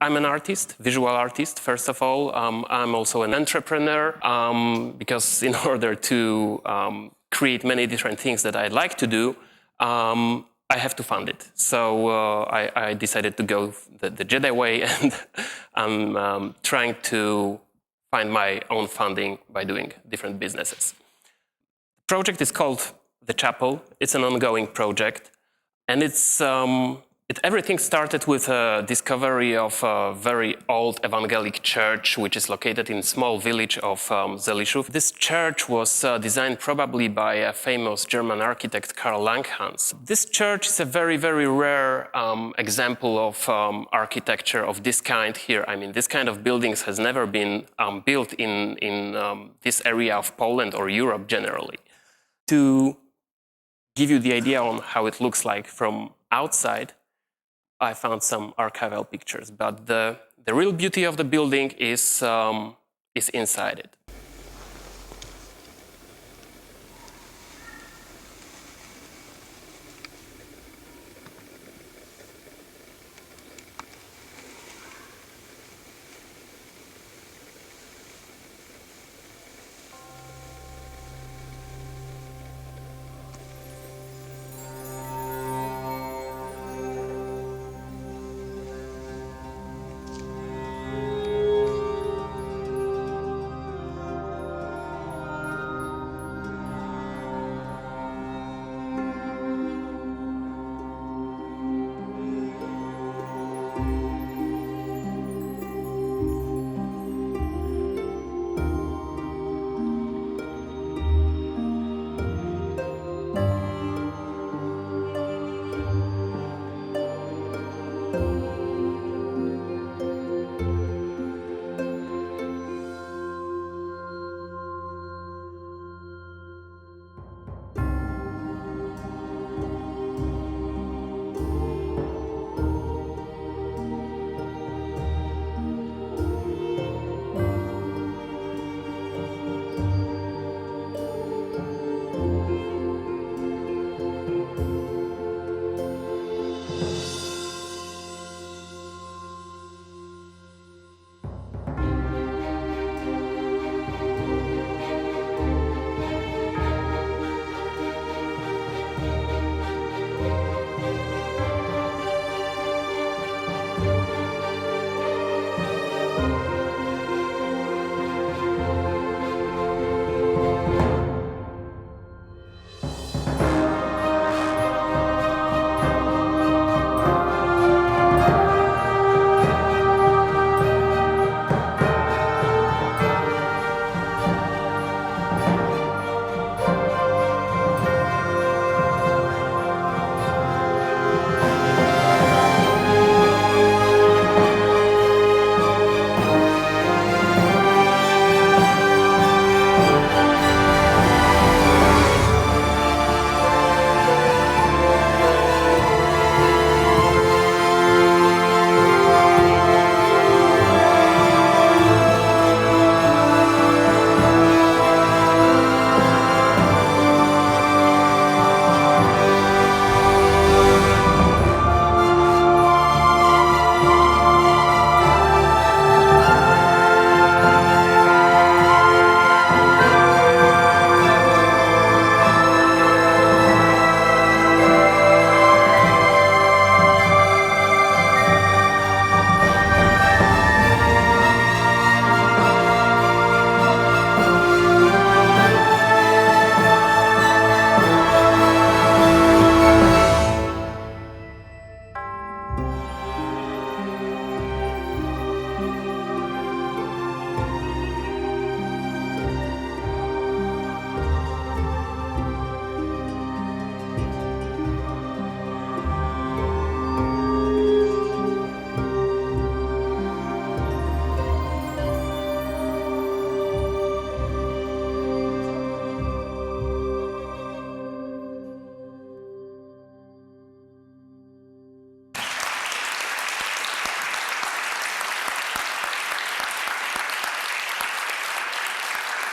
I'm an artist, visual artist, first of all. I'm also an entrepreneur because in order to create many different things that I like to do, I have to fund it. So I decided to go the Jedi way, and I'm trying to find my own funding by doing different businesses. The project is called The Chapel. It's an ongoing project, and everything started with a discovery of a very old evangelic church, which is located in a small village of Zeliszów. This church was designed probably by a famous German architect, Karl Langhans. This church is a very, very rare example of architecture of this kind here. I mean, this kind of buildings has never been built in this area of Poland or Europe generally. To give you the idea on how it looks like from outside, I found some archival pictures, but the real beauty of the building is inside it.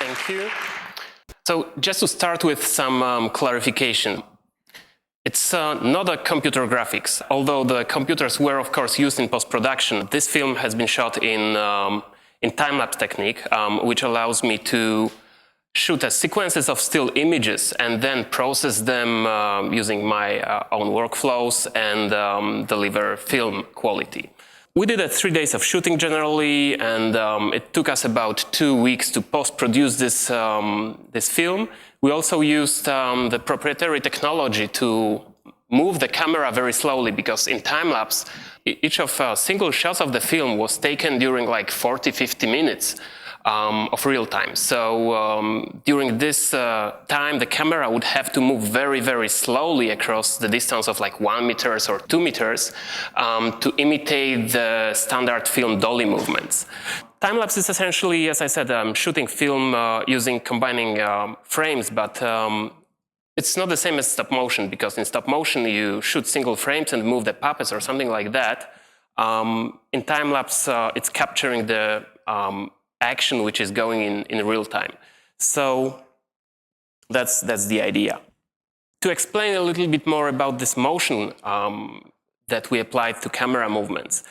Thank you. So just to start with some clarification. It's not a computer graphics, although the computers were, of course, used in post-production. This film has been shot in time-lapse technique, which allows me to shoot sequences of still images and then process them using my own workflows and deliver film quality. We did 3 days of shooting generally, and it took us about 2 weeks to post-produce this film. We also used the proprietary technology to move the camera very slowly, because in time-lapse, each of single shots of the film was taken during like 40-50 minutes of real time. So during this time, the camera would have to move very, very slowly across the distance of like 1 meter or 2 meters to imitate the standard film dolly movements. Time-lapse is essentially, as I said, shooting film combining frames, but it's not the same as stop motion, because in stop motion you shoot single frames and move the puppets or something like that. In time-lapse, it's capturing the action which is going in real time. So that's the idea. To explain a little bit more about this motion that we applied to camera movements.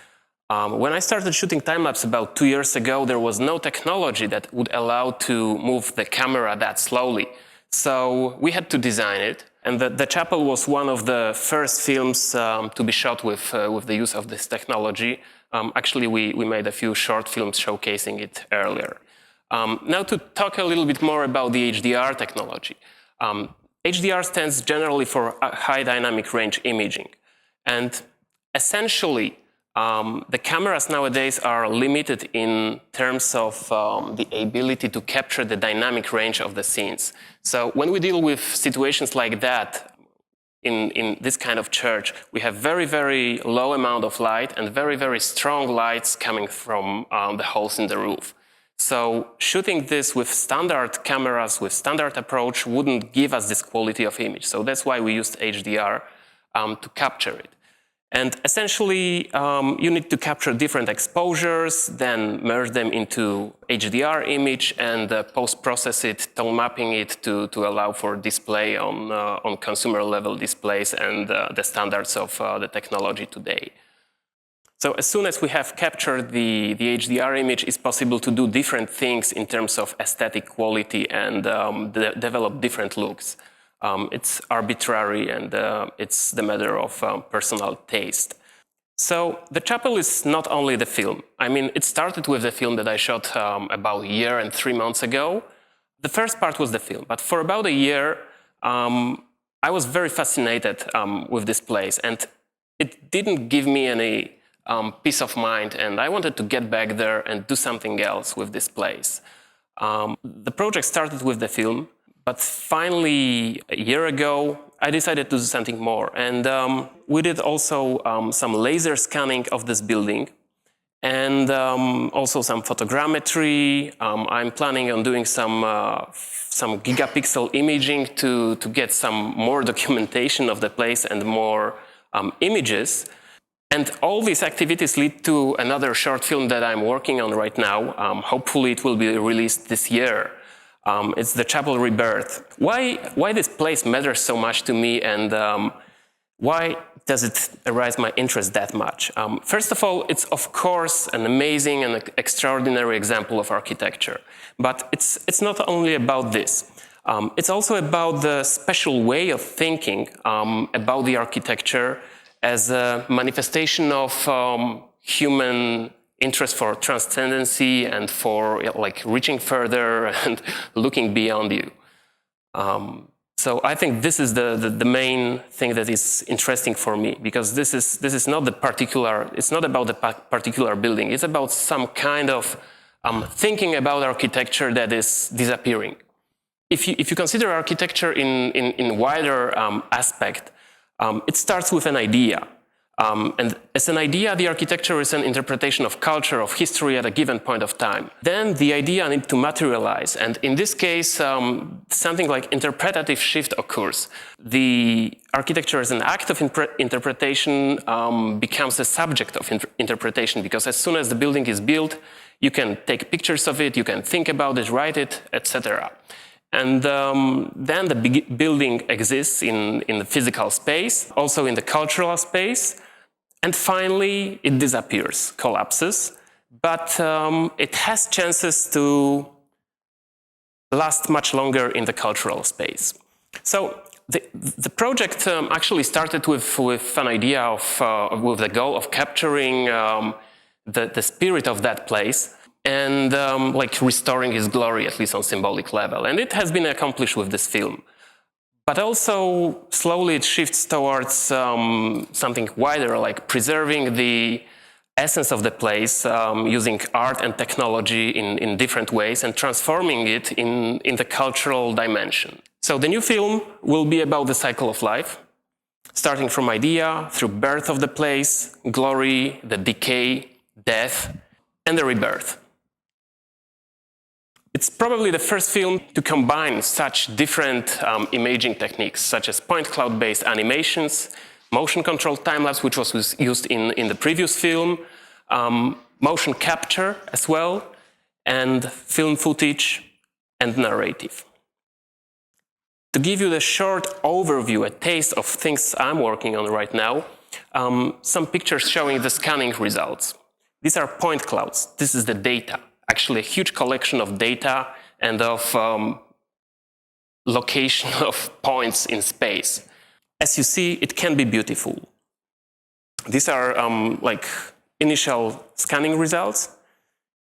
When I started shooting time-lapse about 2 years ago, there was no technology that would allow to move the camera that slowly. So we had to design it, and the Chapel was one of the first films to be shot with the use of this technology. Actually, we made a few short films showcasing it earlier. Now to talk a little bit more about the HDR technology. HDR stands generally for high dynamic range imaging. And essentially, the cameras nowadays are limited in terms of the ability to capture the dynamic range of the scenes. So when we deal with situations like that, in this kind of church, we have very, very low amount of light and very, very strong lights coming from the holes in the roof. So shooting this with standard cameras, with standard approach, wouldn't give us this quality of image. So that's why we used HDR to capture it. And essentially, you need to capture different exposures, then merge them into HDR image and post-process it, tone mapping it to allow for display on consumer-level displays and the standards of the technology today. So as soon as we have captured the HDR image, it's possible to do different things in terms of aesthetic quality and develop different looks. It's arbitrary, and it's the matter of personal taste. So the Chapel is not only the film. I mean, it started with the film that I shot about a year and 3 months ago. The first part was the film, but for about a year, I was very fascinated with this place, and it didn't give me any peace of mind, and I wanted to get back there and do something else with this place. The project started with the film, but finally, a year ago, I decided to do something more. And we did also some laser scanning of this building, and also some photogrammetry. I'm planning on doing some gigapixel imaging to get some more documentation of the place and more images. And all these activities lead to another short film that I'm working on right now. Hopefully it will be released this year. It's the Chapel Rebirth. Why this place matters so much to me, and why does it arouse my interest that much? First of all, it's of course an amazing and extraordinary example of architecture. But it's not only about this. It's also about the special way of thinking about the architecture as a manifestation of human interest for transcendency and for like reaching further and looking beyond you. So I think this is the main thing that is interesting for me, because this is not the particular. It's not about the particular building. It's about some kind of thinking about architecture that is disappearing. If you consider architecture in wider aspect, it starts with an idea. And as an idea, the architecture is an interpretation of culture, of history at a given point of time. Then the idea needs to materialize, and in this case, something like interpretative shift occurs. The architecture as an act of interpretation becomes a subject of interpretation, because as soon as the building is built, you can take pictures of it, you can think about it, write it, etc. And then the building exists in the physical space, also in the cultural space, and finally it disappears, collapses. But it has chances to last much longer in the cultural space. So the project actually started with an idea of, with the goal of capturing the spirit of that place and like restoring his glory, at least on symbolic level. And it has been accomplished with this film. But also slowly it shifts towards something wider, like preserving the essence of the place, using art and technology in different ways and transforming it in the cultural dimension. So the new film will be about the cycle of life, starting from idea, through birth of the place, glory, the decay, death, and the rebirth. It's probably the first film to combine such different imaging techniques, such as point cloud-based animations, motion-controlled time-lapse, which was used in the previous film, motion capture as well, and film footage and narrative. To give you the short overview, a taste of things I'm working on right now, some pictures showing the scanning results. These are point clouds. This is the data, actually a huge collection of data and of location of points in space. As you see, it can be beautiful. These are like initial scanning results,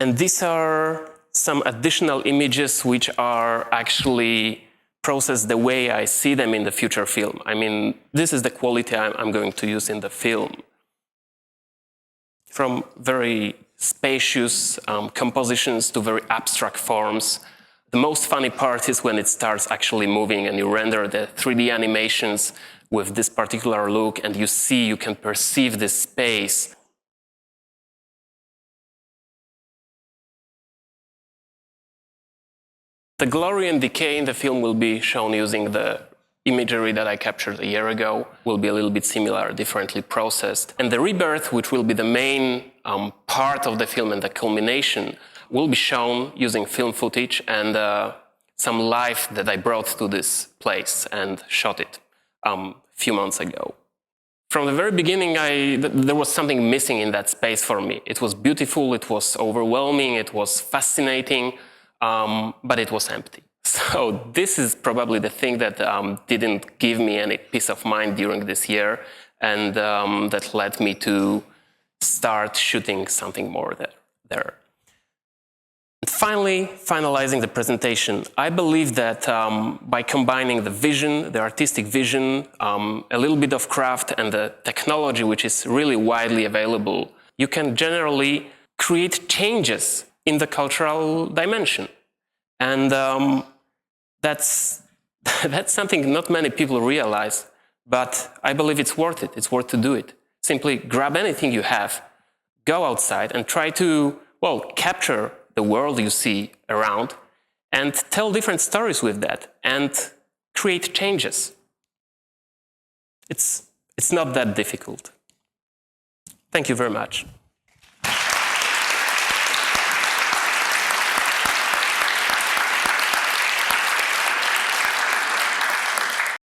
and these are some additional images which are actually processed the way I see them in the future film. I mean, this is the quality I'm going to use in the film. From very spacious compositions to very abstract forms. The most funny part is when it starts actually moving and you render the 3D animations with this particular look and you see, you can perceive this space. The glory and decay in the film will be shown using the imagery that I captured a year ago, will be a little bit similar, differently processed. And the rebirth, which will be the main part of the film and the culmination, will be shown using film footage and some life that I brought to this place and shot it a few months ago. From the very beginning, there was something missing in that space for me. It was beautiful, it was overwhelming, it was fascinating, but it was empty. So this is probably the thing that didn't give me any peace of mind during this year, and that led me to start shooting something more there. And finally, finalizing the presentation, I believe that by combining the vision, the artistic vision, a little bit of craft and the technology, which is really widely available, you can generally create changes in the cultural dimension. And that's something not many people realize, but I believe it's worth it. It's worth to do it. Simply grab anything you have, go outside and try to, well, capture the world you see around and tell different stories with that and create changes. It's not that difficult. Thank you very much.